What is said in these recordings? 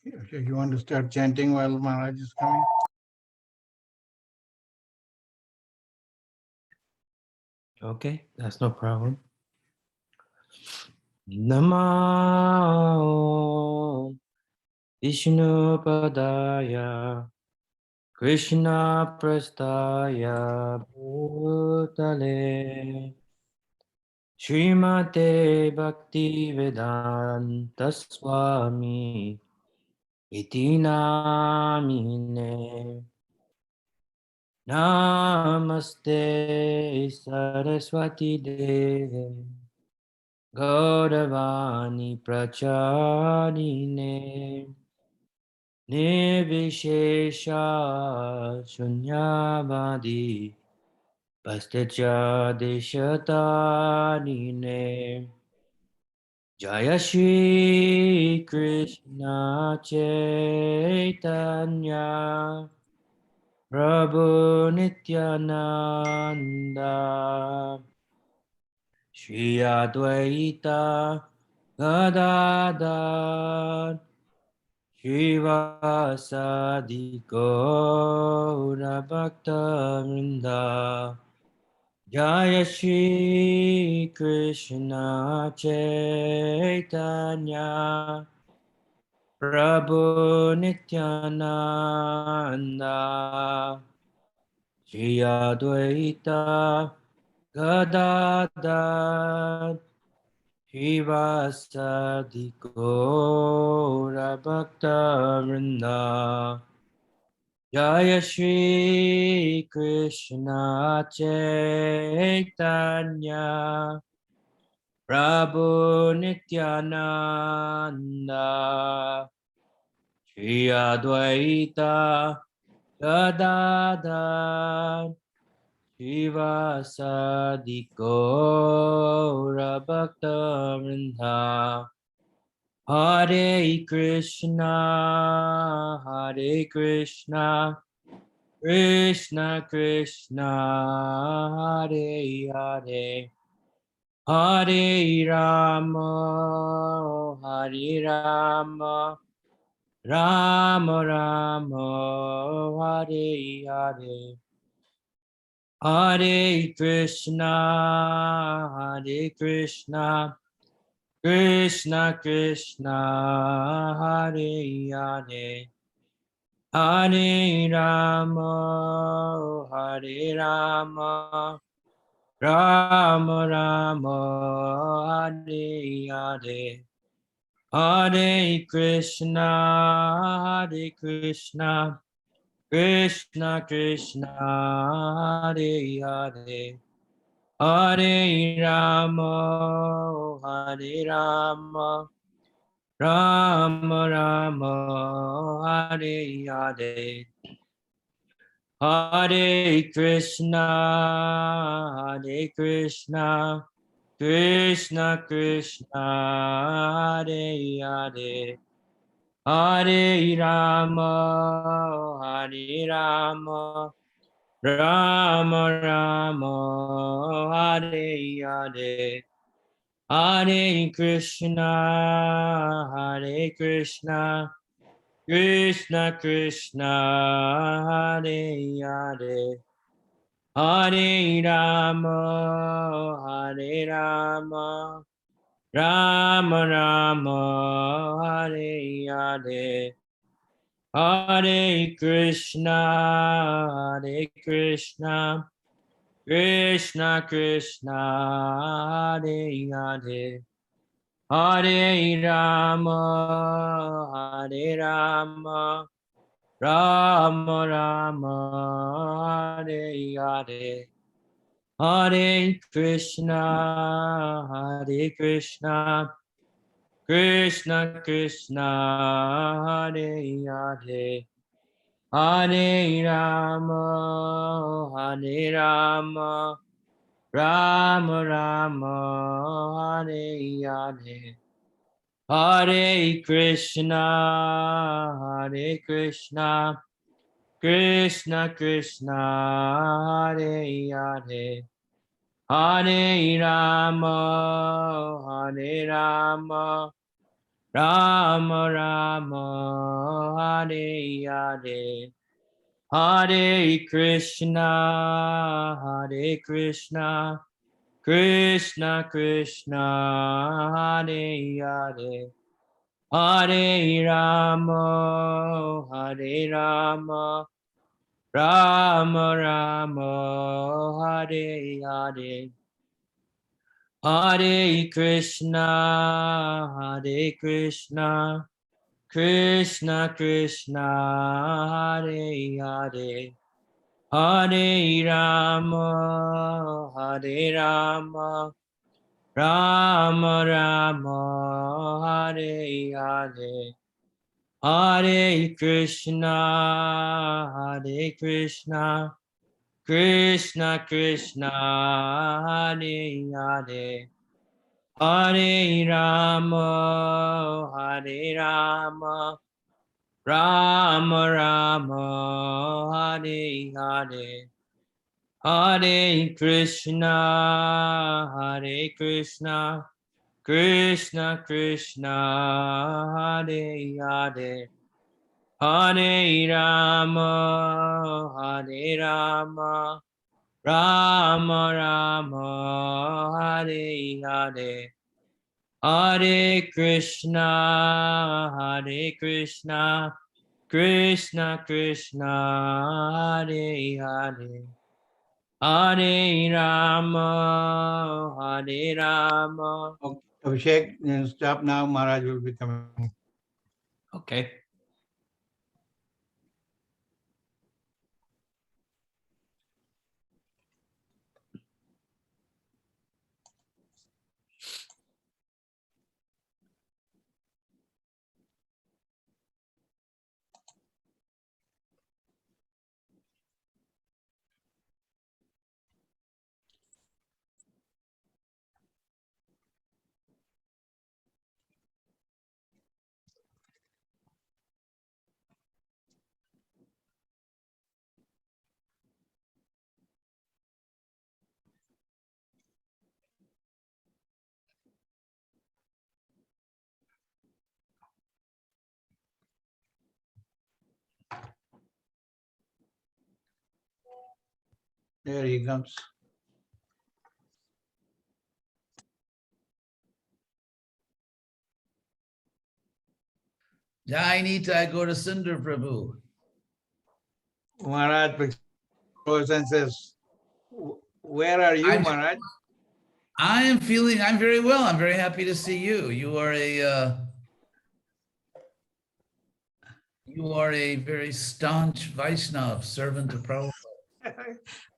Okay, you want to start chanting while Maharaj is coming? Okay, that's no problem. Namo Vishnu Padaya Krishna Prastaya Bhutale Srimate Bhakti Vedanta Swami Iti Namine Namaste Saraswati Deve Gauravani Pracharine Nirvishesha Shunyavadi Pastacha Deshatarine Jaya Shri Krishna Chaitanya Prabhu Nityananda Shri Advaita Gadadhar Shivasadi Gaura Bhakta Vrinda Jaya Shri Krishna Chaitanya Prabhu Nityananda Shri Advaita Gadadhar Shivasadi Gaura Bhakta Vrinda Jaya Shri Krishna Chaitanya Prabhu Nityananda Shri Advaita Gadadhar Shivasadi Gaura Bhakta Vrinda Hare Krishna, Hare Krishna, Krishna Krishna, Hare Hare, Hare Rama, Hare Rama, Rama Rama, Hare Hare, Hare Krishna, Hare Krishna, Krishna Krishna, Hare Hare. Hare Rama, Hare Rama, Rama Rama, Hare Hare. Hare Krishna, Hare Krishna, Krishna Krishna, Hare Hare. Hare Rama, Hare Rama, Rama Rama, Hare Hare. Hare Krishna, Hare Krishna, Krishna Krishna, Hare Hare, Hare Rama, Hare Rama, Rama Rama, Hare Hare, Hare Krishna, Hare Krishna, Krishna Krishna, Hare Hare. Hare Rama, Hare Rama, Rama Rama, Hare Hare, Hare Krishna, Hare Krishna, Krishna Krishna, Hare Hare, Hare Rama, Hare Rama, Rama Rama, Hare Hare. Hare Krishna, Hare Krishna, Krishna Krishna, Hare Hare, Hare Rama, Hare Rama, Rama Rama, Hare Hare, Hare Krishna, Hare Krishna, Krishna Krishna, Hare Hare. Hare Rama, Hare Rama, Rama Rama Hare Hare Hare Krishna Krishna Krishna Hare Hare Hare Rama Rama Rama Hare Hare Hare Krishna Krishna Krishna Hare Hare Hare Rama Rama Rama Hare Hare Hare Krishna Krishna Krishna Hare Hare Hare Rama Rama Rama Hare Hare Hare Krishna Krishna Krishna Hare Hare Hare Rama Rama Rama Hare Hare Hare Krishna Krishna Krishna Hare Hare Hare Rama Okay, Abhishek, stop now. Maharaj will be coming. Okay. There he comes. Jai Nita, go to Sundar Prabhu. Maharaj goes and says, where are you, Maharaj? I'm very well. I'm very happy to see you. You are a very staunch Vaishnav, servant of Prabhupada.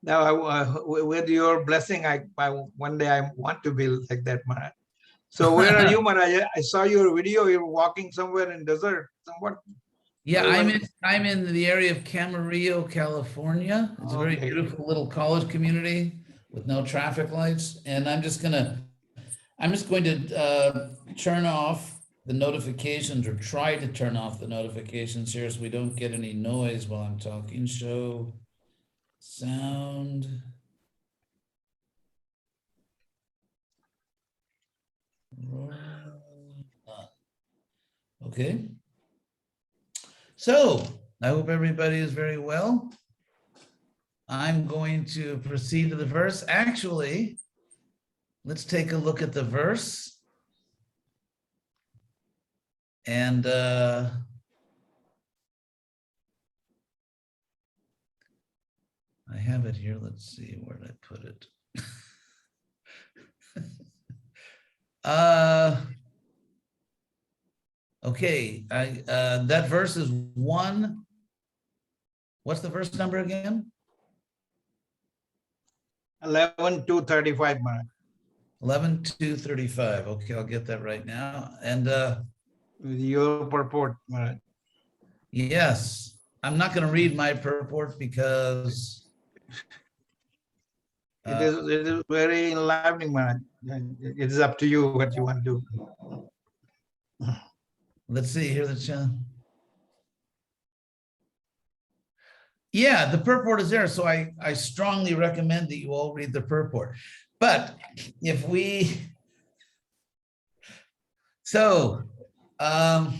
Now, with your blessing, one day I want to be like that, Maharaj. So where are you, Maharaj? I saw your video. You're walking somewhere in desert. Somewhat. Yeah, I'm in the area of Camarillo, California. It's a very Okay. beautiful little college community with no traffic lights. And I'm just going to turn off the notifications, or try to turn off the notifications here so we don't get any noise while I'm talking. Show sound. Okay. So I hope everybody is very well. I'm going to proceed to the verse. Actually, let's take a look at the verse. And I have it here. Let's see, where did I put it? Okay, that verse is 1. What's the verse number again? 11:2:35, Maharaj. 11:2:35. Okay, I'll get that right now. And With your purport, Maharaj. yes, I'm not going to read my purport because It is very enlivening, Maharaj. It is up to you what you want to do. let's see here. Yeah, the purport is there. So I strongly recommend that you all read the purport. But if we, so So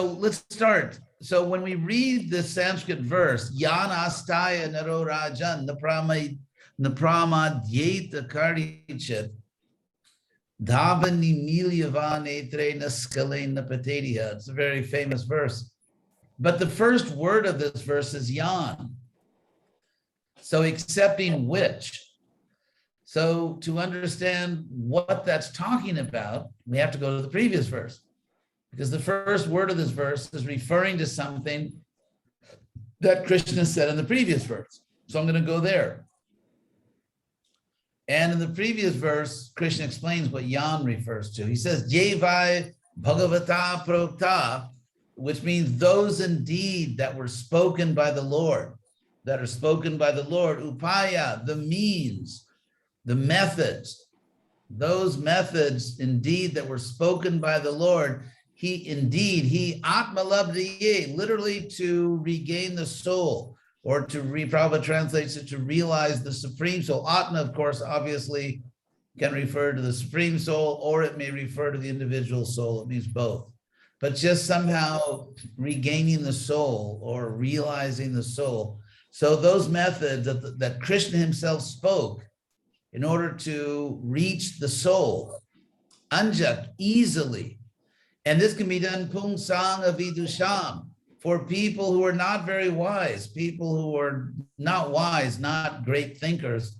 let's start. So when we read the Sanskrit verse, Yan astaya naro rajan napramadyeta karichit dhavani milyavan etre naskale napatediya. It's a very famous verse. But the first word of this verse is yan. So accepting which. So to understand what that's talking about, we have to go to the previous verse, because the first word of this verse is referring to something that Krishna said in the previous verse. So I'm going to go there. And in the previous verse, Krishna explains what yan refers to. He says, Jevai Bhagavata Prokta, which means those indeed that were spoken by the Lord, that are spoken by the Lord, upaya, the means, the methods, those methods indeed that were spoken by the Lord, he atmalabdiye, literally to regain the soul, or to Prabhupada translates it to realize the supreme soul. Atma, of course, obviously can refer to the supreme soul, or it may refer to the individual soul. It means both. But just somehow regaining the soul or realizing the soul. So those methods that Krishna himself spoke in order to reach the soul, anjak, easily. And this can be done pungsang avidusham, for people who are not very wise, people who are not wise, not great thinkers.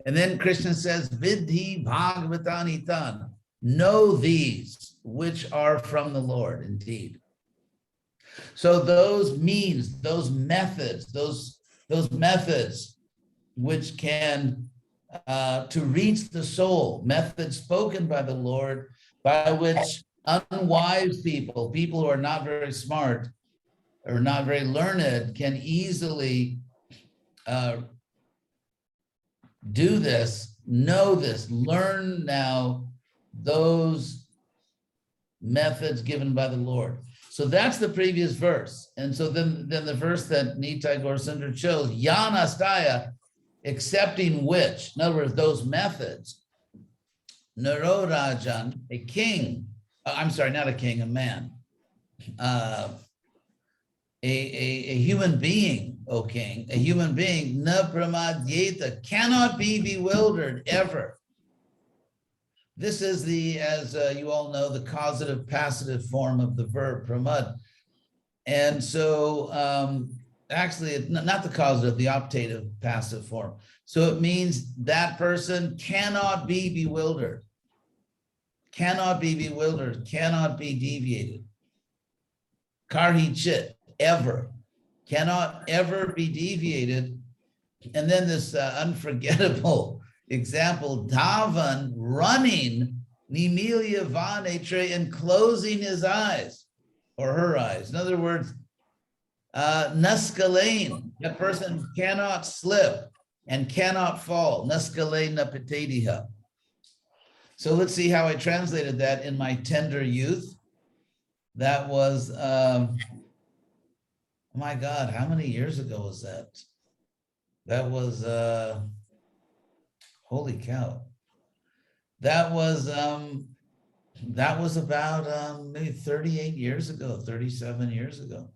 And then Krishna says, vidhi bhagavatanitan, know these which are from the Lord indeed. So those means, those methods which can, to reach the soul, methods spoken by the Lord, by which unwise people, people who are not very smart or not very learned, can easily do this, know this, learn now those methods given by the Lord. So that's the previous verse. And so then the verse that Nitai Gaurasundar chose, Yanastaya, accepting which, in other words, those methods, Narorajan, a king, I'm sorry, not a king, a man, a human being, O king, a human being, na pramadyeta, cannot be bewildered ever. This is the, as you all know, the causative passive form of the verb pramad. And so actually, it's not the causative, the optative passive form. So it means that person cannot be bewildered, cannot be deviated. Karhi chit, ever, cannot ever be deviated. And then this unforgettable example, Dhavan running, Nimilia Vanetre, and closing his eyes or her eyes. In other words, Naskalain, that person cannot slip and cannot fall. Naskalain napitediha. So let's see how I translated that in my tender youth. That was, oh my God, how many years ago was that? That was, holy cow. That was about maybe 38 years ago, 37 years ago.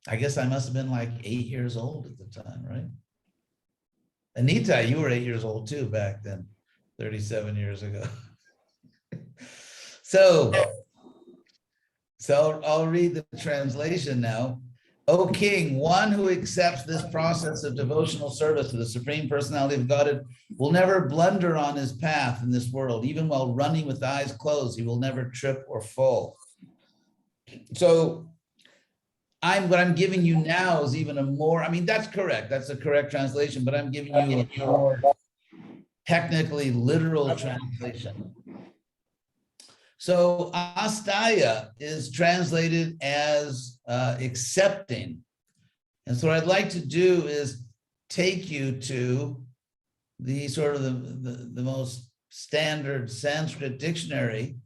I guess I must have been like 8 years old at the time, right? Anita, you were 8 years old too back then, 37 years ago. So I'll read the translation now. O King, one who accepts this process of devotional service to the Supreme Personality of Godhead will never blunder on his path in this world. Even while running with eyes closed, he will never trip or fall. So what I'm giving you now is even a more, I mean, that's correct. That's a correct translation, but I'm giving you a more technically literal translation. So astaya is translated as accepting. And so what I'd like to do is take you to the sort of the most standard Sanskrit dictionary.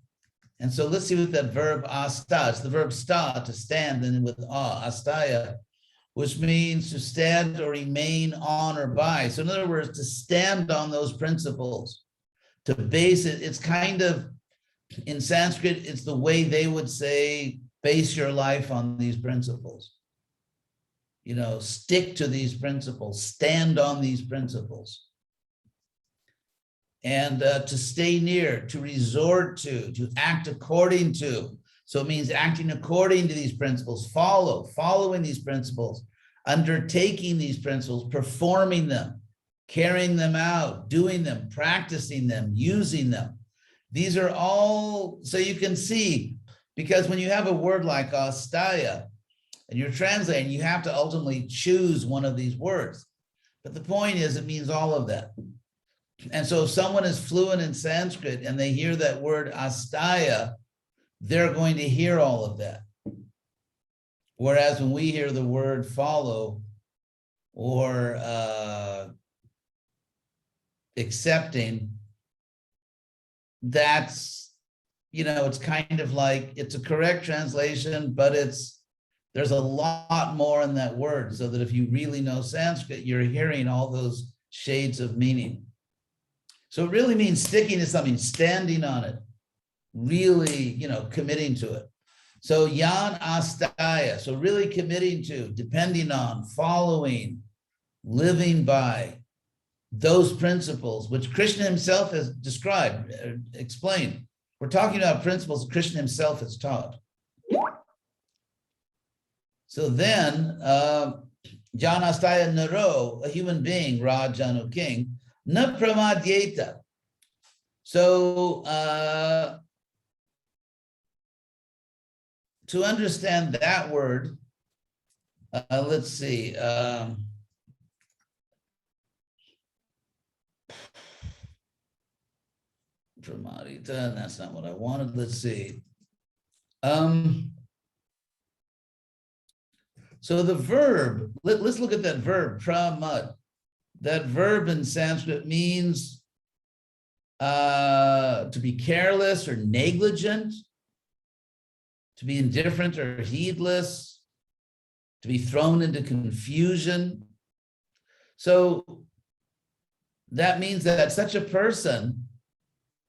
And so let's see what that verb asta, it's the verb sta, to stand, and with astaya, which means to stand or remain on or by. So in other words, to stand on those principles, to base it. It's kind of, in Sanskrit, it's the way they would say, base your life on these principles. You know, stick to these principles, stand on these principles. And to stay near, to resort to act according to. So it means acting according to these principles, following these principles, undertaking these principles, performing them, carrying them out, doing them, practicing them, using them. These are all, so you can see, because when you have a word like astaya, and you're translating, you have to ultimately choose one of these words. But the point is, it means all of that. And so if someone is fluent in Sanskrit and they hear that word astaya, they're going to hear all of that. Whereas when we hear the word follow or accepting, that's, you know, it's kind of like, it's a correct translation, but there's a lot more in that word, so that if you really know Sanskrit, you're hearing all those shades of meaning. So it really means sticking to something, standing on it, really, you know, committing to it. So yan astaya, so really committing to, depending on, following, living by those principles, which Krishna himself has described, explained. We're talking about principles Krishna himself has taught. So then, Janastaya Naro, a human being, Rajanu king, na pramadyeta. So to understand that word, let's see. Pramadita, that's not what I wanted. Let's see. So the verb, let's look at that verb, pramad. That verb in Sanskrit means to be careless or negligent, to be indifferent or heedless, to be thrown into confusion. So that means that such a person,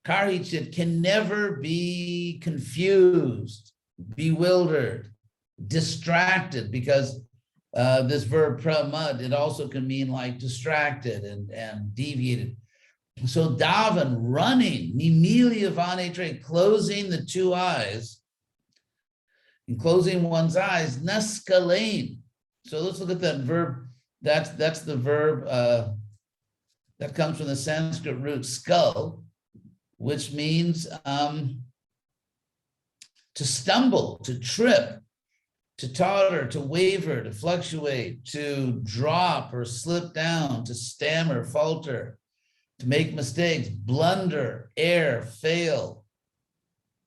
Karhichit, can never be confused, bewildered, distracted, because this verb pramad, it also can mean like distracted and deviated. So daven, running, nimilia vanetre, closing the two eyes, and closing one's eyes, naskalain. So let's look at that verb. That's the verb that comes from the Sanskrit root skull, which means to stumble, to trip, to totter, to waver, to fluctuate, to drop or slip down, to stammer, falter, to make mistakes, blunder, err, fail.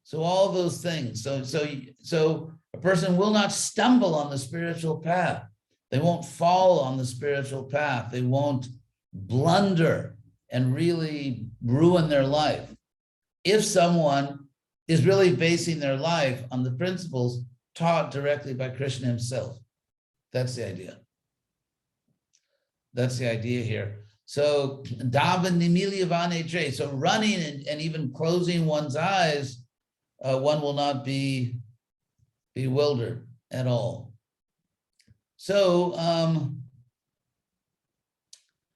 So all those things. So a person will not stumble on the spiritual path. They won't fall on the spiritual path. They won't blunder and really ruin their life. If someone is really basing their life on the principles taught directly by Krishna himself. That's the idea. That's the idea here. So, daven nimilia vanetre, so running and even closing one's eyes, one will not be bewildered at all. So,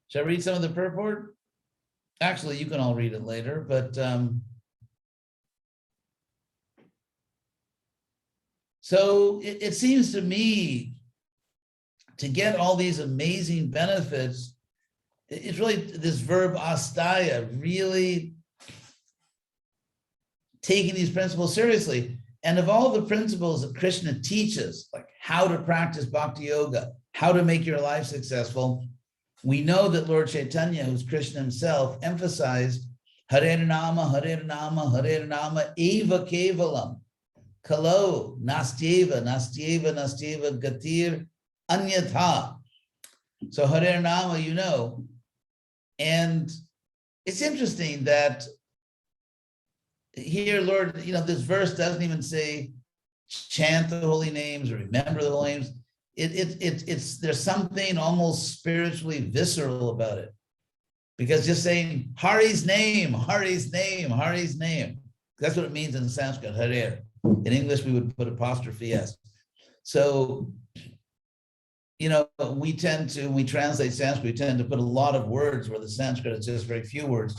shall I read some of the purport? Actually, you can all read it later, but so it seems to me to get all these amazing benefits, it's really this verb astaya, really taking these principles seriously. And of all the principles that Krishna teaches, like how to practice bhakti yoga, how to make your life successful, we know that Lord Chaitanya, who's Krishna himself, emphasized Hare Nama, Hare Nama, Hare Nama, Eva Kevalam. Kalo, nastyeva, nastyeva, nastyeva, gatir, anyatha. So Hare Nama, you know. And it's interesting that here, Lord, you know, this verse doesn't even say chant the holy names or remember the holy names. It's there's something almost spiritually visceral about it. Because just saying Hari's name, Hari's name, Hari's name, that's what it means in Sanskrit, Harir. In English, we would put apostrophe S. So, you know, we translate Sanskrit, we tend to put a lot of words where the Sanskrit is just very few words.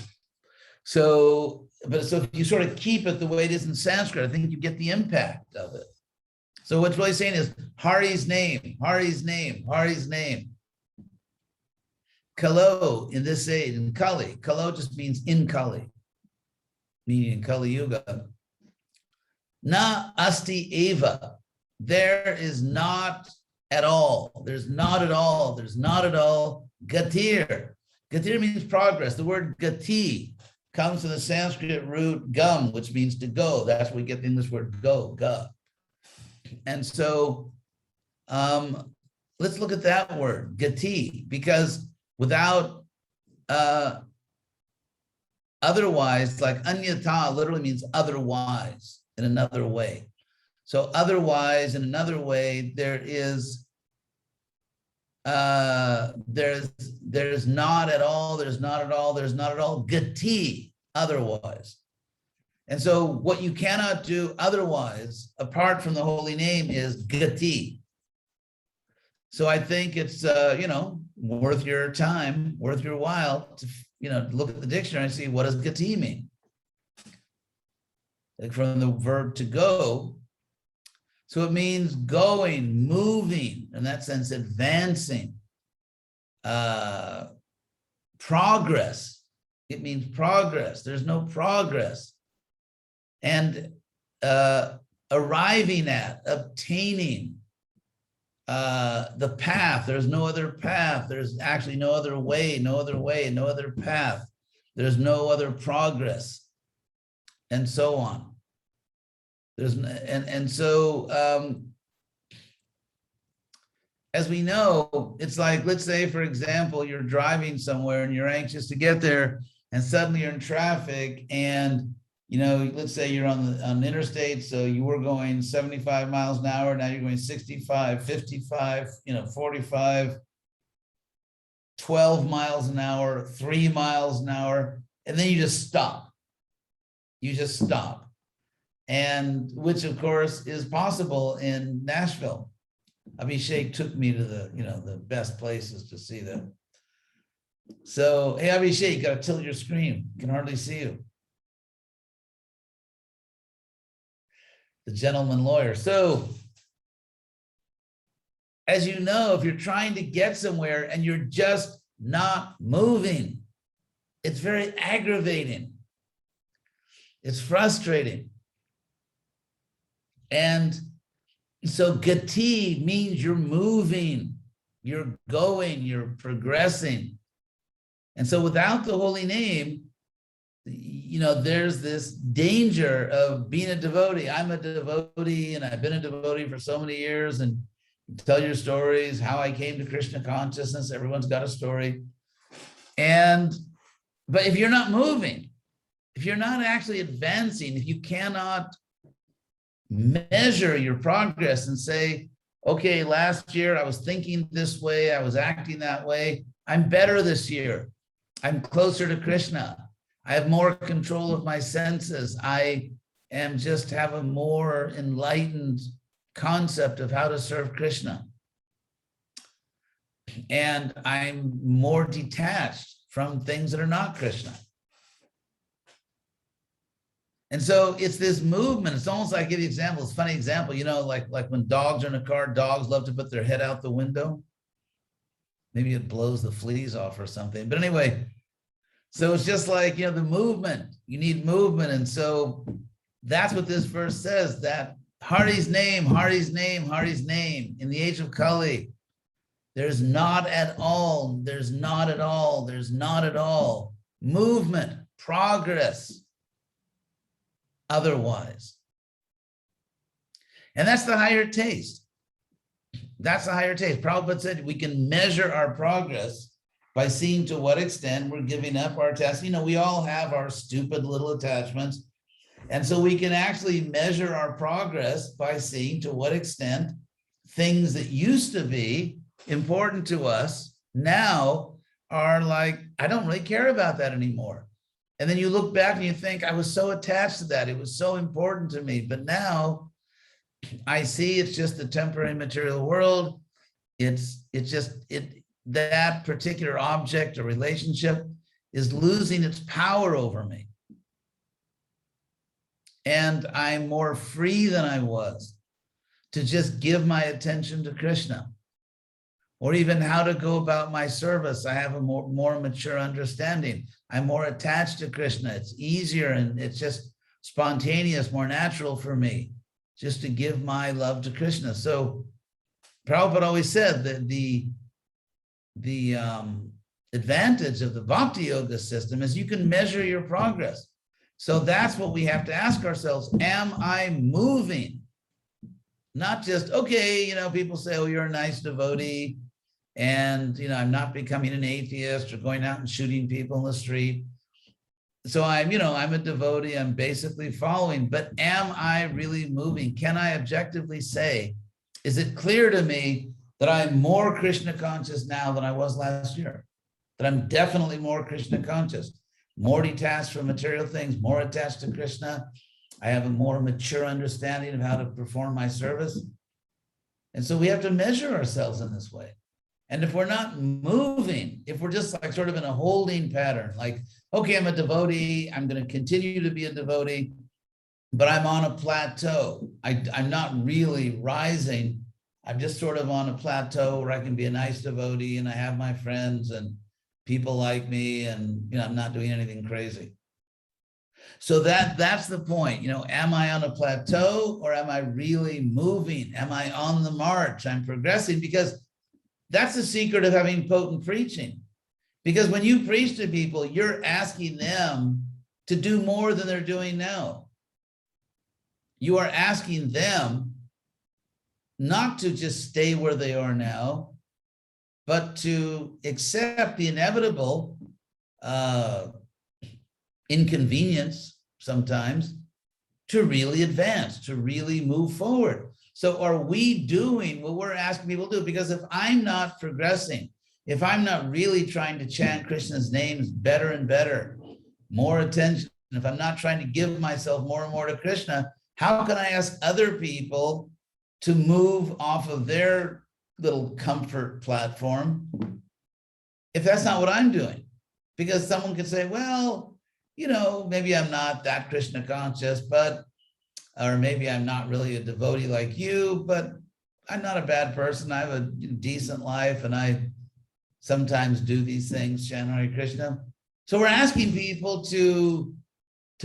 So if you sort of keep it the way it is in Sanskrit, I think you get the impact of it. So what's really saying is Hari's name, Hari's name, Hari's name. Kalo in this age, in Kali. Kalo just means in Kali, meaning in Kali Yuga. Na asti eva. There is not at all. There's not at all. There's not at all. Gatir. Gatir means progress. The word gati comes from the Sanskrit root gum, which means to go. That's where we get the English word go, ga. And so let's look at that word, gati, because without otherwise, like anyata literally means otherwise, in another way. So otherwise, in another way, there's not at all, there's not at all, there's not at all, gati, otherwise. And so what you cannot do otherwise, apart from the holy name, is gati. So I think it's, you know, worth your time, worth your while to, you know, look at the dictionary and see what does gati mean. Like from the verb to go. So it means going, moving, in that sense, advancing, progress. It means progress. There's no progress. And arriving at, obtaining the path. There's no other path. There's actually no other way, no other path. There's no other progress, and so on. So as we know, it's like, let's say, for example, you're driving somewhere and you're anxious to get there, and suddenly you're in traffic, and you know, let's say you're on the interstate, so you were going 75 miles an hour, now you're going 65, 55, you know, 45, 12 miles an hour, 3 miles an hour, and then you just stop. You just stop. And which of course is possible in Nashville. Abhishek took me to the, you know, the best places to see them. So, hey, Abhishek, you got to tilt your screen. Can hardly see you. The gentleman lawyer. So, as you know, if you're trying to get somewhere and you're just not moving, it's very aggravating. It's frustrating. And so gati means you're moving, you're going, you're progressing. And so without the holy name, you know, there's this danger of being a devotee. I'm a devotee, and I've been a devotee for so many years, and tell your stories, how I came to Krishna consciousness. Everyone's got a story. But if you're not moving, if you're not actually advancing, if you cannot measure your progress and say, okay, last year I was thinking this way, I was acting that way, I'm better this year. I'm closer to Krishna. I have more control of my senses. I am just have a more enlightened concept of how to serve Krishna. And I'm more detached from things that are not Krishna. And so it's this movement. It's almost like, I give you examples, it's a funny example, you know, like when dogs are in a car, dogs love to put their head out the window. Maybe it blows the fleas off or something. But anyway, so it's just like, you know, the movement, you need movement. And so that's what this verse says, that Hari's name, Hari's name, Hari's name. In the age of Kali, there's not at all, there's not at all, there's not at all movement, progress, otherwise. And that's the higher taste. That's the higher taste. Prabhupada said we can measure our progress by seeing to what extent we're giving up our tasks. You know, we all have our stupid little attachments. And so we can actually measure our progress by seeing to what extent things that used to be important to us now are like I don't really care about that anymore. And then you look back and you think, I was so attached to that. It was so important to me. But now I see it's just the temporary material world. That particular object or relationship is losing its power over me. And I'm more free than I was to just give my attention to Krishna, or even how to go about my service. I have a more mature understanding. I'm more attached to Krishna. It's easier and it's just spontaneous, more natural for me just to give my love to Krishna. So Prabhupada always said that the advantage of the bhakti yoga system is you can measure your progress. So that's what we have to ask ourselves. Am I moving? Not just, okay, people say, oh, you're a nice devotee, and I'm not becoming an atheist or going out and shooting people in the street. So I'm a devotee, I'm basically following, but am I really moving? Can I objectively say, is it clear to me that I'm more Krishna conscious now than I was last year? That I'm definitely more Krishna conscious, more detached from material things, more attached to Krishna. I have a more mature understanding of how to perform my service. And so we have to measure ourselves in this way. And if we're not moving, if we're just like sort of in a holding pattern, like, okay, I'm a devotee, I'm going to continue to be a devotee, but I'm on a plateau. I'm not really rising. I'm just sort of on a plateau where I can be a nice devotee and I have my friends and people like me, and I'm not doing anything crazy. So that's the point. Am I on a plateau or am I really moving? Am I on the march? I'm progressing, because that's the secret of having potent preaching. Because when you preach to people, you're asking them to do more than they're doing now. You are asking them not to just stay where they are now, but to accept the inevitable inconvenience sometimes to really advance, to really move forward. So are we doing what we're asking people to do? Because if I'm not progressing, if I'm not really trying to chant Krishna's names better and better, more attention, if I'm not trying to give myself more and more to Krishna, how can I ask other people to move off of their little comfort platform if that's not what I'm doing? Because someone could say, well, maybe I'm not that Krishna conscious, or maybe I'm not really a devotee like you, but I'm not a bad person. I have a decent life and I sometimes do these things, chant Hare Krishna. So we're asking people to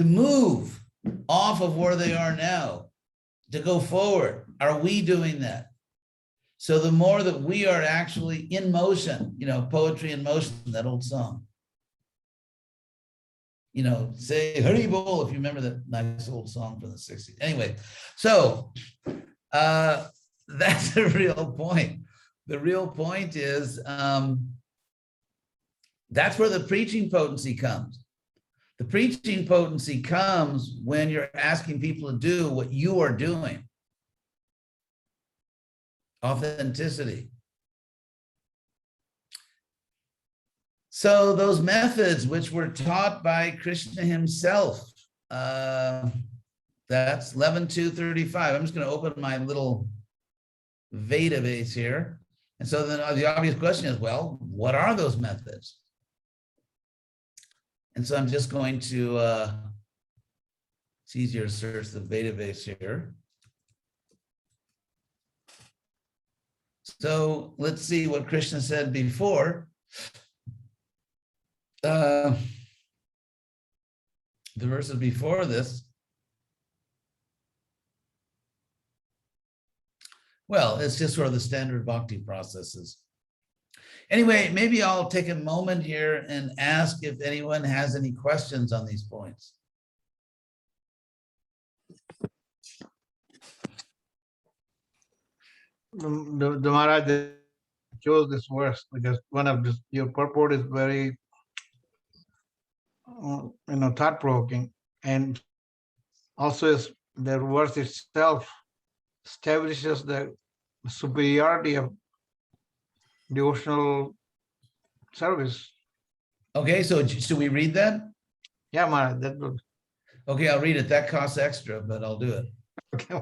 move off of where they are now, to go forward. Are we doing that? So the more that we are actually in motion, poetry in motion, that old song. Say Hari Bol, if you remember that nice old song from the 60s. Anyway, so that's the real point. The real point is that's where the preaching potency comes. The preaching potency comes when you're asking people to do what you are doing. Authenticity. So those methods which were taught by Krishna himself, that's 11.235. I'm just going to open my little Veda base here. And so then the obvious question is, well, what are those methods? And so I'm just going to, it's easier to search the Veda base here. So let's see what Krishna said before. The verses before this. Well, it's just sort of the standard bhakti processes. Anyway, maybe I'll take a moment here and ask if anyone has any questions on these points. The Maharaj chose this verse because one of your purport is very, thought-provoking, and also is the verse itself establishes the superiority of devotional service. Okay, so should we read that? Yeah, Maharaj, that would. Okay, I'll read it. That costs extra, but I'll do it. Okay.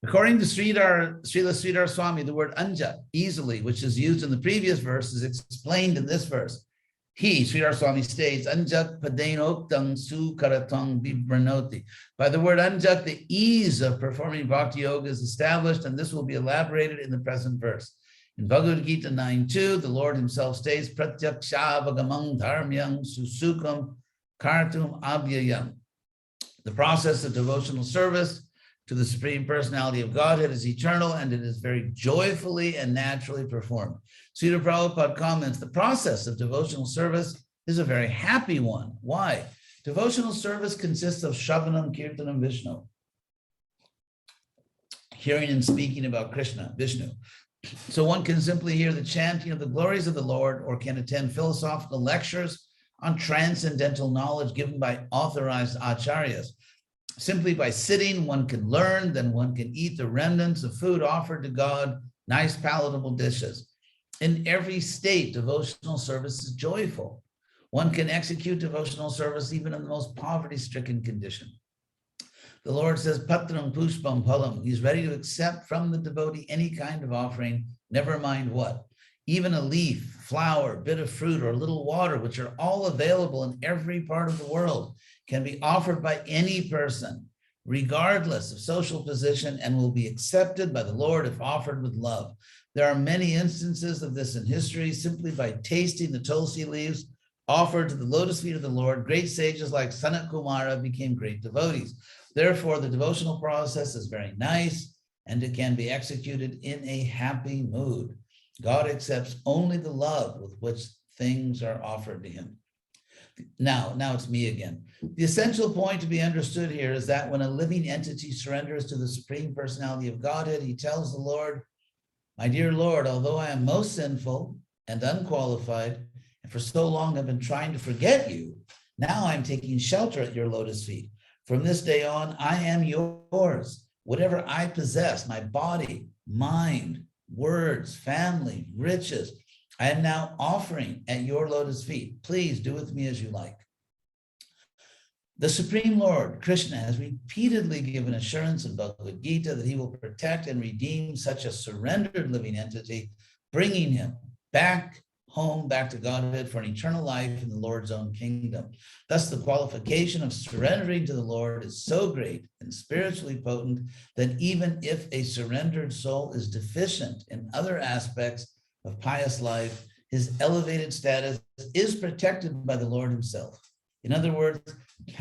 According to Srila Sridhar Swami, the word anja, easily, which is used in the previous verse, is explained in this verse. He, Sridhar Swami states, anjak padenoktang sukaratang bibranoti. By the word anjak, the ease of performing bhakti yoga is established, and this will be elaborated in the present verse. In Bhagavad Gita 9.2, the Lord himself states, pratyakshaavagamang dharmyang susukam kartum abhyayam. The process of devotional service to the Supreme Personality of Godhead is eternal, and it is very joyfully and naturally performed. Srila Prabhupada comments, the process of devotional service is a very happy one. Why? Devotional service consists of Shravanam, Kirtanam, Vishnu. Hearing and speaking about Krishna, Vishnu. So one can simply hear the chanting of the glories of the Lord, or can attend philosophical lectures on transcendental knowledge given by authorized acharyas. Simply by sitting, one can learn, then one can eat the remnants of food offered to God, nice palatable dishes. In every state, devotional service is joyful. One can execute devotional service even in the most poverty-stricken condition. The Lord says, Patram Pushpam Phalam. He's ready to accept from the devotee any kind of offering, never mind what. Even a leaf, flower, bit of fruit, or a little water, which are all available in every part of the world, can be offered by any person, regardless of social position, and will be accepted by the Lord if offered with love. There are many instances of this in history. Simply by tasting the tulsi leaves offered to the lotus feet of the Lord, great sages like Sanat Kumara became great devotees. Therefore, the devotional process is very nice, and it can be executed in a happy mood. God accepts only the love with which things are offered to him. Now it's me again. The essential point to be understood here is that when a living entity surrenders to the Supreme Personality of Godhead, he tells the Lord, my dear Lord, although I am most sinful and unqualified, and for so long have been trying to forget you, now I'm taking shelter at your lotus feet. From this day on, I am yours. Whatever I possess, my body, mind, words, family, riches, I am now offering at your lotus feet. Please do with me as you like. The Supreme Lord, Krishna, has repeatedly given assurance in Bhagavad Gita that he will protect and redeem such a surrendered living entity, bringing him back home, back to Godhead for an eternal life in the Lord's own kingdom. Thus, the qualification of surrendering to the Lord is so great and spiritually potent that even if a surrendered soul is deficient in other aspects of pious life, his elevated status is protected by the Lord himself. In other words, in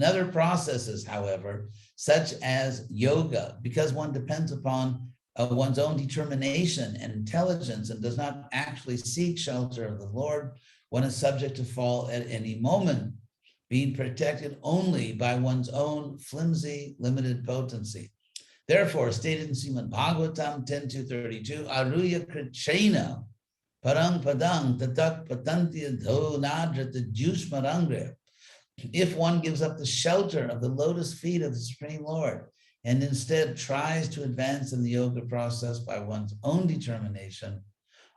other processes, however, such as yoga, because one depends upon one's own determination and intelligence and does not actually seek shelter of the Lord, one is subject to fall at any moment, being protected only by one's own flimsy, limited potency. Therefore, stated in Srimad Bhagavatam 10.2.32, Aruya Krichena Parang Padang Tatak Patanti Dhonadrata Jusmarangre. If one gives up the shelter of the lotus feet of the Supreme Lord and instead tries to advance in the yoga process by one's own determination,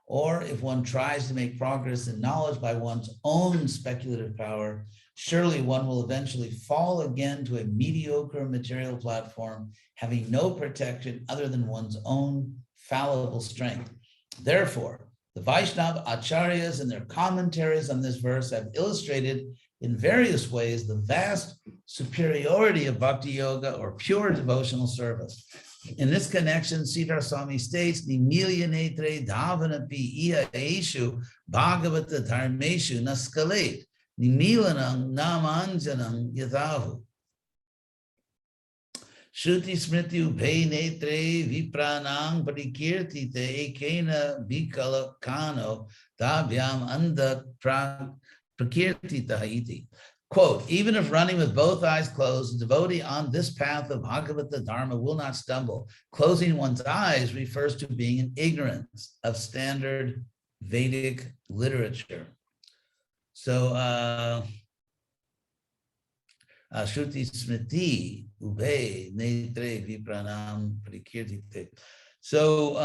or if one tries to make progress in knowledge by one's own speculative power, surely one will eventually fall again to a mediocre material platform, having no protection other than one's own fallible strength. Therefore, the Vaishnava Acharyas in their commentaries on this verse have illustrated in various ways the vast superiority of bhakti yoga or pure devotional service. In this connection, Sridhar Swami states, Nimilya netre dhavanapi iya eshu bhagavata dharmeshu naskalet nimilanam namanjanam yathahu. Shruti smriti ubhe netre vipranang parikirtite ekena bikala kano tavyam andat prakirtita iti. Quote, even if running with both eyes closed, a devotee on this path of Bhagavata Dharma will not stumble. Closing one's eyes refers to being in ignorance of standard Vedic literature. So, Shruti Smriti Ube Netre Vipranam Prikirtite. So,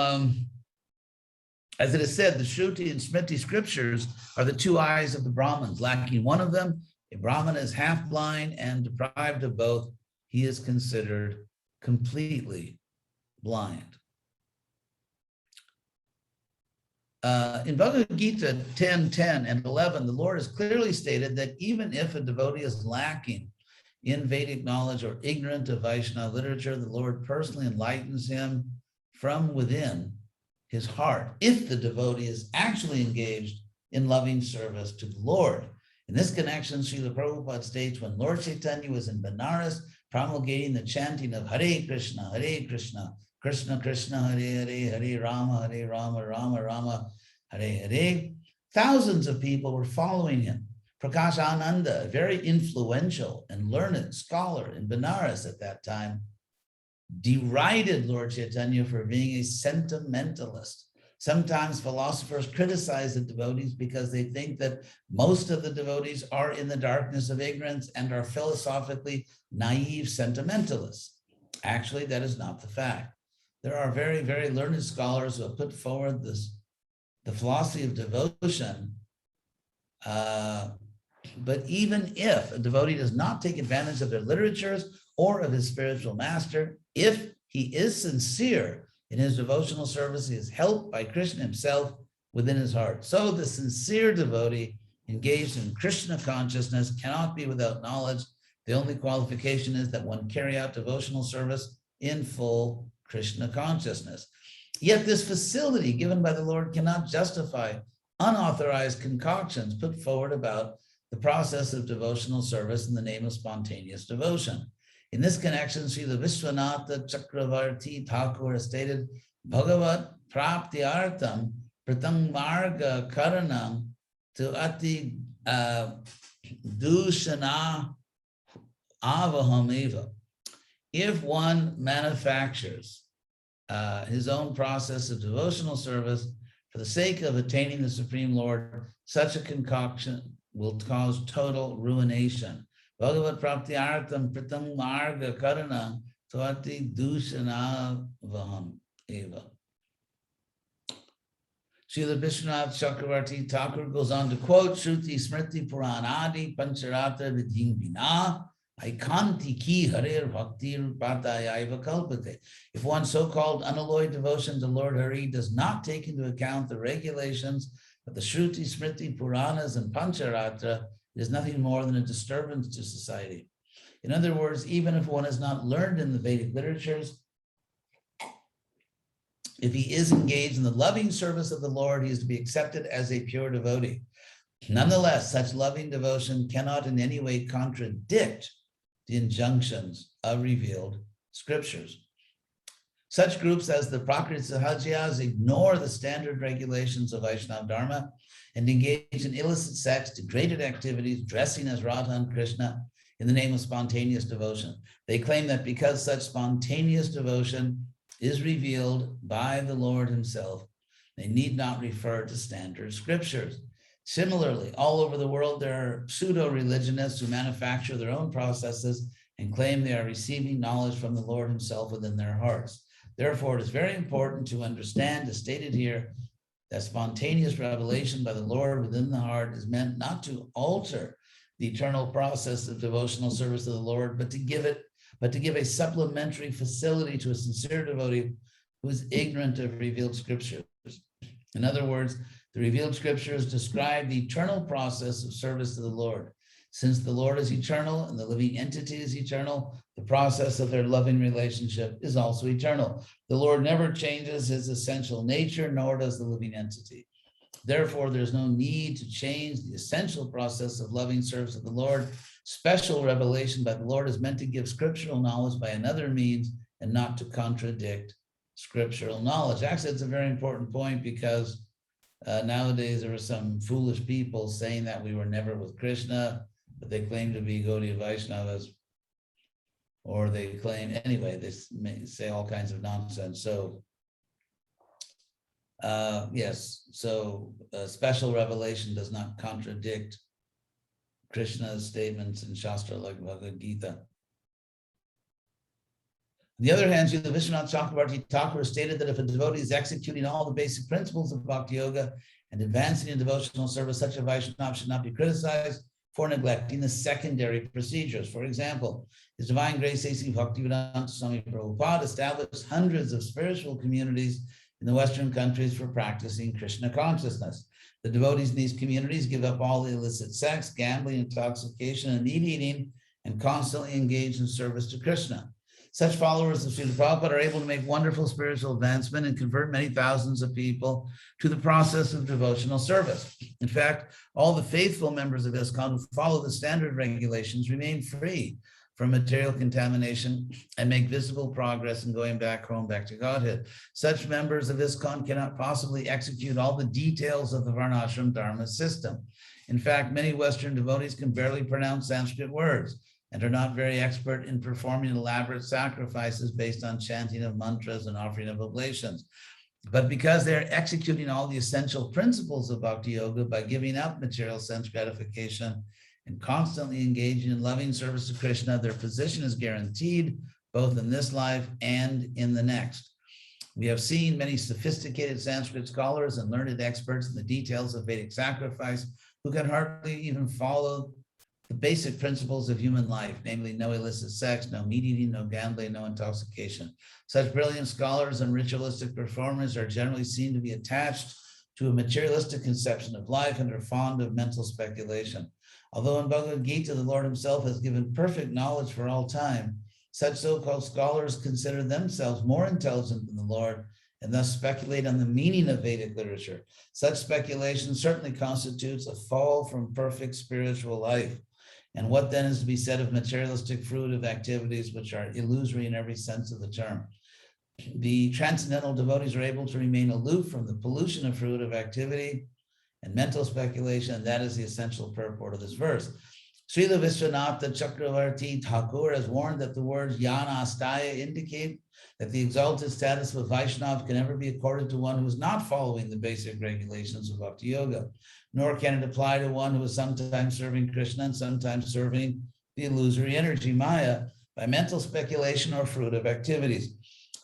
As it is said, the Shruti and Smriti scriptures are the two eyes of the Brahmins. Lacking one of them, a Brahmin is half blind, and deprived of both, he is considered completely blind. In Bhagavad Gita 10:10 and 11, the Lord has clearly stated that even if a devotee is lacking in Vedic knowledge or ignorant of Vaishnava literature, the Lord personally enlightens him from within his heart if the devotee is actually engaged in loving service to the Lord. In this connection, Srila Prabhupada states, when Lord Chaitanya was in Benares promulgating the chanting of Hare Krishna, Krishna Krishna, Hare Hare, Hare Rama, Rama Rama, Hare Hare, thousands of people were following him. Prakash Ananda, a very influential and learned scholar in Benares at that time, derided Lord Chaitanya for being a sentimentalist. Sometimes philosophers criticize the devotees because they think that most of the devotees are in the darkness of ignorance and are philosophically naive sentimentalists. Actually, that is not the fact. There are very, very learned scholars who have put forward the philosophy of devotion. But even if a devotee does not take advantage of their literatures or of his spiritual master, if he is sincere in his devotional service, he is helped by Krishna himself within his heart. So the sincere devotee engaged in Krishna consciousness cannot be without knowledge. The only qualification is that one carry out devotional service in full Krishna consciousness. Yet this facility given by the Lord cannot justify unauthorized concoctions put forward about the process of devotional service in the name of spontaneous devotion. In this connection, Srila Vishwanatha Chakravarti Thakur stated, Bhagavat prapti artam pratang marga karanam to ati dushana avahamiva. If one manufactures his own process of devotional service for the sake of attaining the Supreme Lord, such a concoction will cause total ruination. Bhagavat prapti artam pratang marga karana tvati dushana vaham eva. Srila Vishwanath Chakravarti Thakur goes on to quote, Shruti Smriti Puranadi Pancharatra Vidhim Vina Aikanti ki Harir Bhaktir Patayaiva Kalpate. If one's so-called unalloyed devotion to Lord Hari does not take into account the regulations of the Shruti, Smriti, Puranas, and Pancharatra, it is nothing more than a disturbance to society. In other words, even if one is not learned in the Vedic literatures, if he is engaged in the loving service of the Lord, he is to be accepted as a pure devotee. Nonetheless, such loving devotion cannot in any way contradict the injunctions of revealed scriptures. Such groups as the Prakrit Sahajias ignore the standard regulations of Vaishnava Dharma and engage in illicit sex, degraded activities, dressing as Radha and Krishna in the name of spontaneous devotion. They claim that because such spontaneous devotion is revealed by the Lord himself, they need not refer to standard scriptures. Similarly, all over the world, there are pseudo-religionists who manufacture their own processes and claim they are receiving knowledge from the Lord himself within their hearts. Therefore, it is very important to understand, as stated here, that spontaneous revelation by the Lord within the heart is meant not to alter the eternal process of devotional service to the Lord, but to give a supplementary facility to a sincere devotee who is ignorant of revealed scriptures. In other words, the revealed scriptures describe the eternal process of service to the Lord. Since the Lord is eternal and the living entity is eternal, the process of their loving relationship is also eternal. The Lord never changes his essential nature, nor does the living entity. Therefore, there's no need to change the essential process of loving service of the Lord. Special revelation by the Lord is meant to give scriptural knowledge by another means and not to contradict scriptural knowledge. Actually, it's a very important point because nowadays there are some foolish people saying that we were never with Krishna, but they claim to be Gaudiya Vaishnavas, or they claim, anyway, they say all kinds of nonsense. So, yes, so special revelation does not contradict Krishna's statements in Shastra like Bhagavad Gita. On the other hand, Srila Vishwanath Chakravarti Thakur stated that if a devotee is executing all the basic principles of Bhakti Yoga and advancing in devotional service, such a Vaishnava should not be criticized for neglecting the secondary procedures. For example, His Divine Grace A.C. Bhaktivedanta Swami Prabhupada established hundreds of spiritual communities in the Western countries for practicing Krishna consciousness. The devotees in these communities give up all illicit sex, gambling, intoxication, and meat eating, and constantly engage in service to Krishna. Such followers of Srila Prabhupada are able to make wonderful spiritual advancement and convert many thousands of people to the process of devotional service. In fact, all the faithful members of ISKCON who follow the standard regulations remain free from material contamination and make visible progress in going back home, back to Godhead. Such members of ISKCON cannot possibly execute all the details of the Varnashram Dharma system. In fact, many Western devotees can barely pronounce Sanskrit words and are not very expert in performing elaborate sacrifices based on chanting of mantras and offering of oblations. But because they're executing all the essential principles of Bhakti Yoga by giving up material sense gratification and constantly engaging in loving service to Krishna, their position is guaranteed both in this life and in the next. We have seen many sophisticated Sanskrit scholars and learned experts in the details of Vedic sacrifice who can hardly even follow the basic principles of human life, namely no illicit sex, no meat eating, no gambling, no intoxication. Such brilliant scholars and ritualistic performers are generally seen to be attached to a materialistic conception of life and are fond of mental speculation. Although in Bhagavad Gita, the Lord himself has given perfect knowledge for all time, such so-called scholars consider themselves more intelligent than the Lord and thus speculate on the meaning of Vedic literature. Such speculation certainly constitutes a fall from perfect spiritual life. And what then is to be said of materialistic fruitive activities, which are illusory in every sense of the term? The transcendental devotees are able to remain aloof from the pollution of fruitive activity and mental speculation, and that is the essential purport of this verse. Srila Vishwanatha Chakravarti Thakur has warned that the words Yana Astaya indicate that the exalted status of a Vaishnava can never be accorded to one who is not following the basic regulations of Bhakti Yoga, nor can it apply to one who is sometimes serving Krishna and sometimes serving the illusory energy Maya by mental speculation or fruitive activities.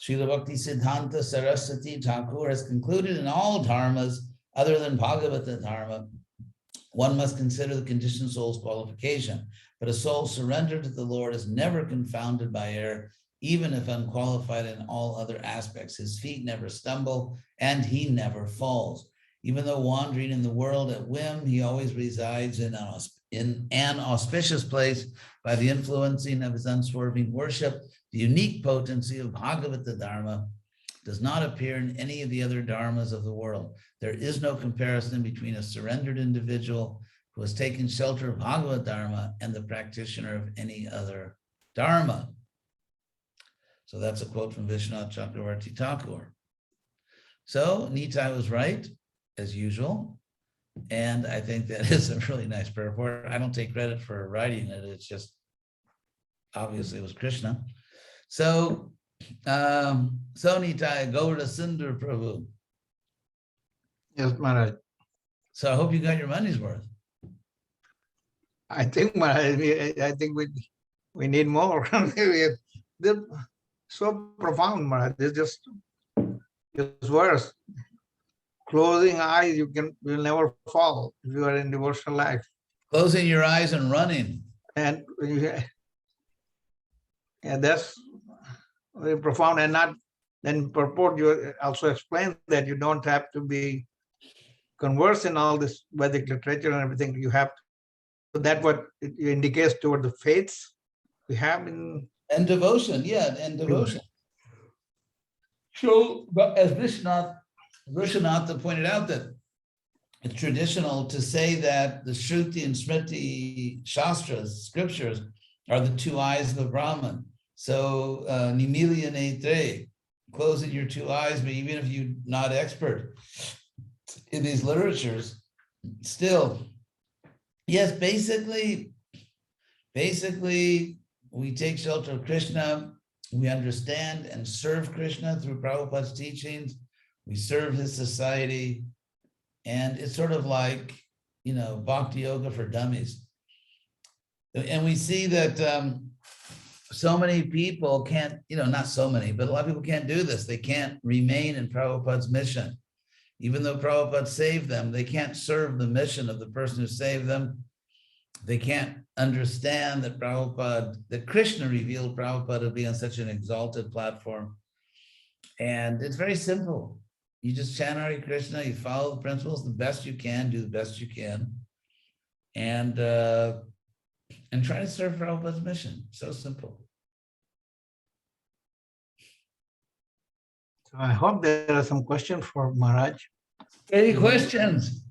Srila Bhakti Siddhanta Saraswati Thakur has concluded in all dharmas other than Bhagavata Dharma, one must consider the conditioned soul's qualification, but a soul surrendered to the Lord is never confounded by error, even if unqualified in all other aspects. His feet never stumble and he never falls. Even though wandering in the world at whim, he always resides in an auspicious place by the influencing of his unswerving worship. The unique potency of Bhagavata Dharma does not appear in any of the other dharmas of the world. There is no comparison between a surrendered individual who has taken shelter of Bhagavad Dharma and the practitioner of any other dharma. So that's a quote from Vishwanath Chakravarti Thakur. So Nitai was right, as usual. And I think that is a really nice purport. I don't take credit for writing it. It's just, obviously it was Krishna. So Nitai, go to Sundar Prabhu. Yes, Maharaj. So I hope you got your money's worth. I think, Maharaj, I think we need more. They're so profound, Maharaj. They're just worse. Closing eyes, you'll never fall if you are in devotional life. Closing your eyes and running. And that's very profound. And not then purport, you also explain that you don't have to be conversed in all this Vedic literature and everything. You have to, so that what it indicates toward the faiths we have in and devotion, yeah, and devotion. So, but as Vishwanatha pointed out, that it's traditional to say that the Shruti and Smriti Shastras, scriptures, are the two eyes of the Brahman. So, Nimilya Netre, closing your two eyes, but even if you're not expert in these literatures, still, yes, basically, we take shelter of Krishna, we understand and serve Krishna through Prabhupada's teachings, we serve his society, and it's sort of like, Bhakti Yoga for dummies. And we see that so many people can't, not so many, but a lot of people can't do this. They can't remain in Prabhupada's mission. Even though Prabhupada saved them, they can't serve the mission of the person who saved them. They can't understand that that Krishna revealed Prabhupada to be on such an exalted platform. And it's very simple. You just chant Hare Krishna, you follow the principles the best you can, do the best you can, and try to serve Prabhupada's mission. So simple. So I hope there are some questions for Maharaj. Any questions?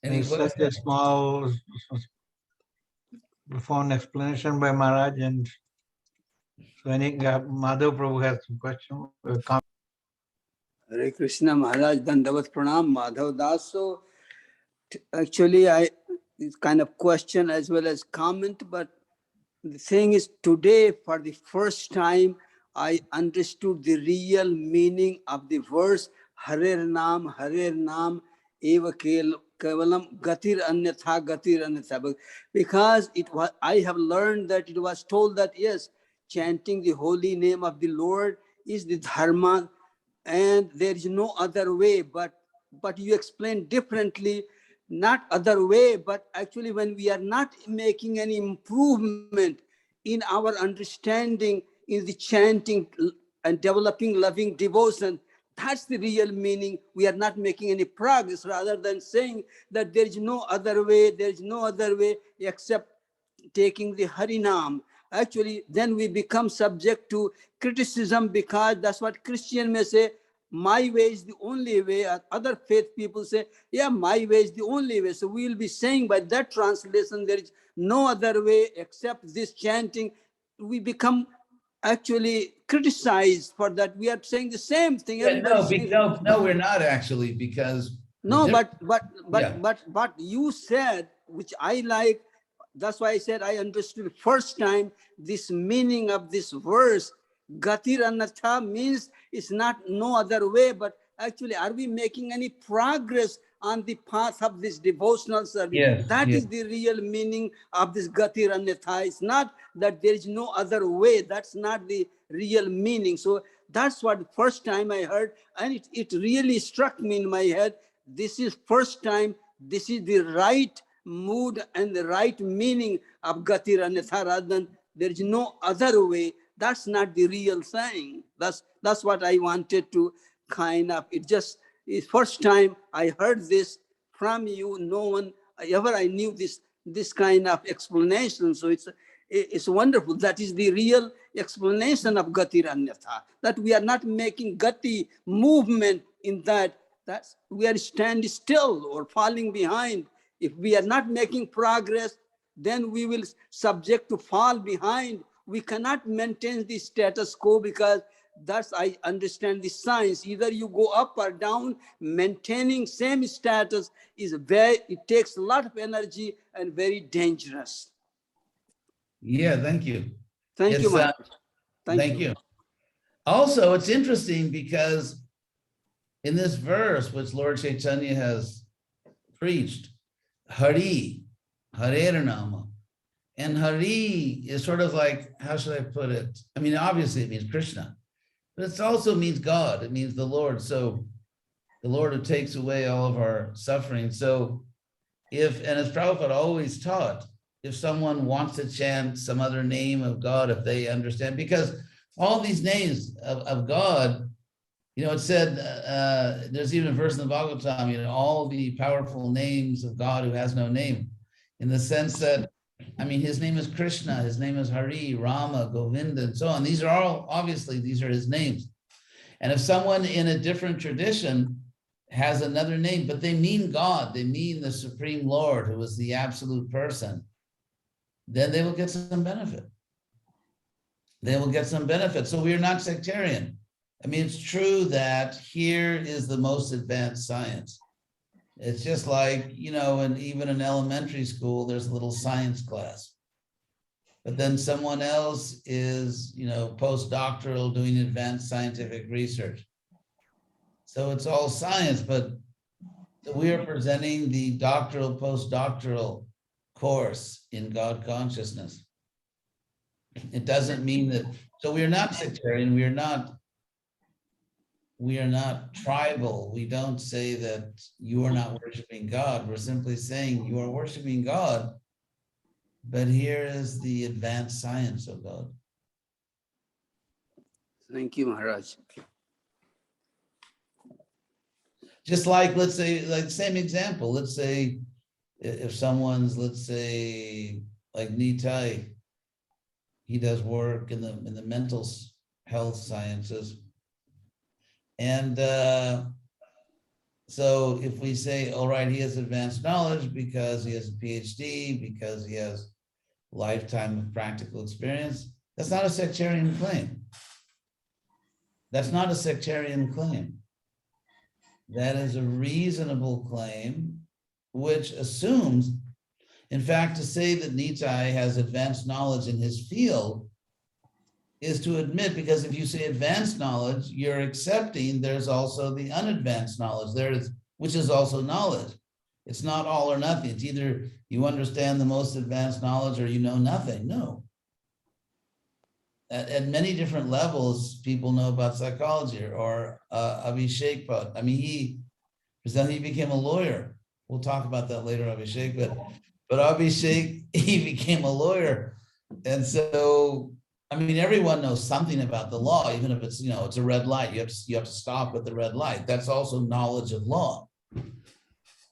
Any It's such a questions? small, profound explanation by Maharaj, and so any Madhav Prabhu has some question. Hare Krishna Maharaj, Dandavat Pranam, Madhav Das. So actually, it's kind of question as well as comment, but the thing is, today for the first time, I understood the real meaning of the verse Harer Nam, Eva Kevalam, Gatir Anyatha, because I have learned that it was told that yes, chanting the holy name of the Lord is the dharma, and there is no other way. But you explain differently, not other way, but actually when we are not making any improvement in our understanding in the chanting and developing loving devotion, that's the real meaning. We are not making any progress, rather than saying that there is no other way, except taking the Harinam. Actually, then we become subject to criticism, because that's what Christian may say, my way is the only way. Other faith people say, yeah, my way is the only way. So we will be saying by that translation, there is no other way except this chanting. We become actually criticized for that. We are saying the same thing. Yeah, no, we're not actually, because no, but you said, which I like. That's why I said I understood first time this meaning of this verse. Gatir Anatha means it's not no other way, but actually, are we making any progress on the path of this devotional service? Yes, That yes. is the real meaning of this Gatir Anatha. It's not that there is no other way. That's not the real meaning. So that's what first time I heard, and it really struck me in my head. This is first time, this is the right mood and the right meaning of Gatir Anatha, rather than there is no other way. That's not the real thing. That's what I wanted to kind of, it's first time I heard this from you. No one ever I knew this kind of explanation. So it's wonderful. That is the real explanation of Gati Anyatha, that we are not making Gati movement in that we are standing still or falling behind. If we are not making progress, then we will subject to fall behind. We cannot maintain the status quo, because that's, I understand the science. Either you go up or down. Maintaining same status it takes a lot of energy and very dangerous. Yeah, thank you. Thank you, Maharaj. Thank you. Also, it's interesting because in this verse, which Lord Chaitanya has preached, Hari, Hare Nama, and Hari is sort of like, how should I put it? I mean, obviously it means Krishna, but it also means God. It means the Lord. So the Lord who takes away all of our suffering. So and as Prabhupada always taught, if someone wants to chant some other name of God, if they understand, because all these names of God, it said, there's even a verse in the Bhagavatam, all the powerful names of God who has no name, in the sense that, his name is Krishna, his name is Hari, Rama, Govinda, and so on. These are all, obviously, these are his names. And if someone in a different tradition has another name, but they mean God, they mean the Supreme Lord, who is the absolute person, then they will get some benefit. They will get some benefit. So we are not sectarian. It's true that here is the most advanced science. It's just like, and even in elementary school, there's a little science class. But then someone else is, postdoctoral, doing advanced scientific research. So it's all science, but we are presenting the doctoral, postdoctoral course in God consciousness. It doesn't mean that, so we are not sectarian, we are not tribal. We don't say that you are not worshiping God. We're simply saying you are worshiping God, but here is the advanced science of God. Thank you, Maharaj. Just like, let's say, like same example, let's say if someone's, let's say, like Nitai, he does work in the mental health sciences. And so if we say, all right, he has advanced knowledge because he has a PhD, because he has a lifetime of practical experience, that's not a sectarian claim. That's not a sectarian claim. That is a reasonable claim, which assumes, in fact, to say that Nitai has advanced knowledge in his field is to admit, because if you say advanced knowledge, you're accepting there's also the unadvanced knowledge there, which is also knowledge. It's not all or nothing. It's either you understand the most advanced knowledge or you know nothing. No. At many different levels, people know about psychology, or Abhishek. I mean, he became a lawyer. We'll talk about that later, Abhishek. But Abhishek, he became a lawyer, and so I mean, everyone knows something about the law, even if it's, it's a red light. You have to stop at the red light. That's also knowledge of law.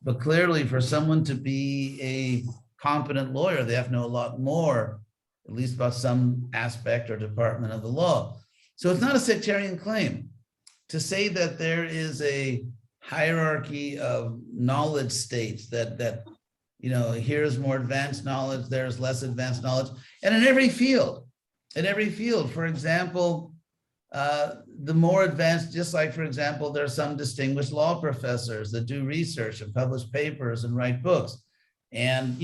But clearly, for someone to be a competent lawyer, they have to know a lot more, at least about some aspect or department of the law. So it's not a sectarian claim to say that there is a hierarchy of knowledge states that here's more advanced knowledge, there's less advanced knowledge, and in every field. For example, the more advanced, just like, for example, there are some distinguished law professors that do research and publish papers and write books. And,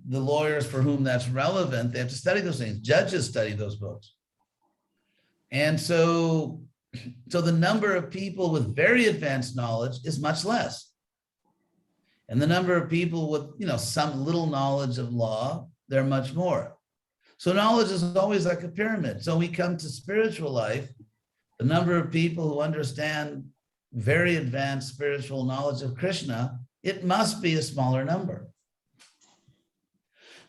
the lawyers for whom that's relevant, they have to study those things. Judges study those books. And so the number of people with very advanced knowledge is much less. And the number of people with, some little knowledge of law, they're much more. So knowledge is always like a pyramid. So we come to spiritual life, the number of people who understand very advanced spiritual knowledge of Krishna, it must be a smaller number.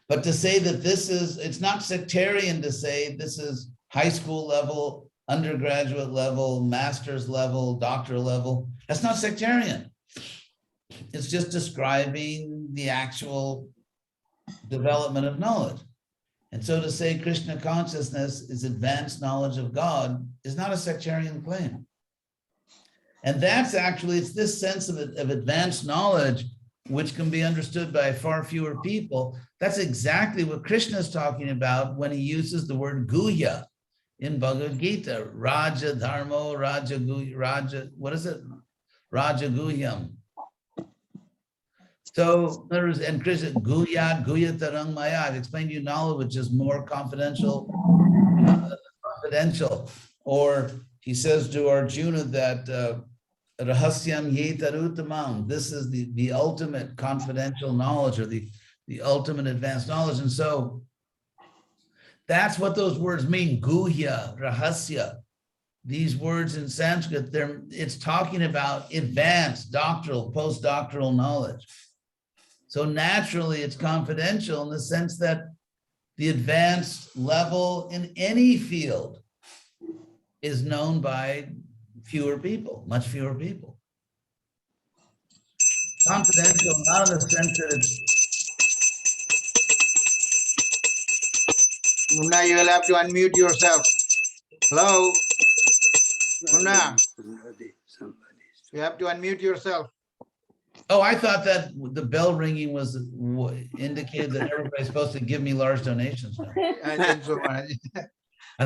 But to say that it's not sectarian to say this is high school level, undergraduate level, master's level, doctoral level, that's not sectarian. It's just describing the actual development of knowledge. And so to say Krishna consciousness is advanced knowledge of God is not a sectarian claim. And that's actually, it's this sense of advanced knowledge, which can be understood by far fewer people. That's exactly what Krishna is talking about when he uses the word guhya in Bhagavad Gita. Raja dharmo, what is it? Raja guhyam. So, in other words, and Krishna, guya tarang maya, I've explained to you knowledge which is more confidential. Or he says to Arjuna that rahasyam ye tarutamam, this is the ultimate confidential knowledge, or the ultimate advanced knowledge. And so that's what those words mean, guhya, rahasya. These words in Sanskrit, it's talking about advanced doctoral, postdoctoral knowledge. So naturally, it's confidential in the sense that the advanced level in any field is known by fewer people, much fewer people. Confidential, not in the sense that it's... Munna, you will have to unmute yourself. Hello? Munna, you have to unmute yourself. Oh, I thought that the bell ringing was indicated that everybody's supposed to give me large donations now. I think so. I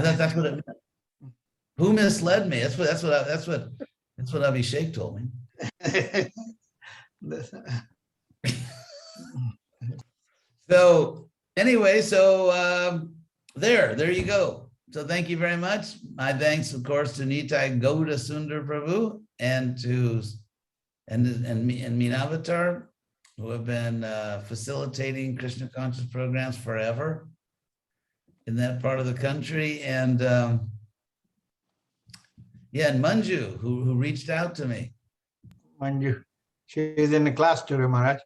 thought that's what it meant. Who misled me? That's what Abhishek told me. So anyway, there you go. So thank you very much. My thanks, of course, to Nitai Gauda Sundar Prabhu and Meenavatar, who have been facilitating Krishna conscious programs forever. in that part of the country. And yeah, and Manju, who reached out to me. Manju, she is in the class today, Maharaj.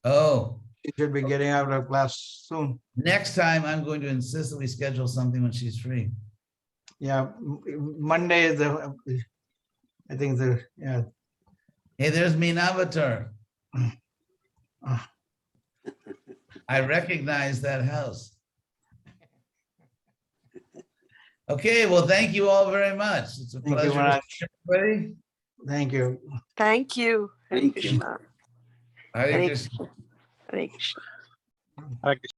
Oh, She should be getting out of class soon. next time I'm going to insist that we schedule something when she's free. Yeah, Monday is the, I think yeah. Hey, there's Meenavatar. Ah. I recognize that house. Okay, well, thank you all very much. It's a Thank you, pleasure. Maharaj. Everybody. Thank you. Thank you. Hare Thank you. Krishna. Hare Hare Krishna. Hare Krishna. Hare Krishna.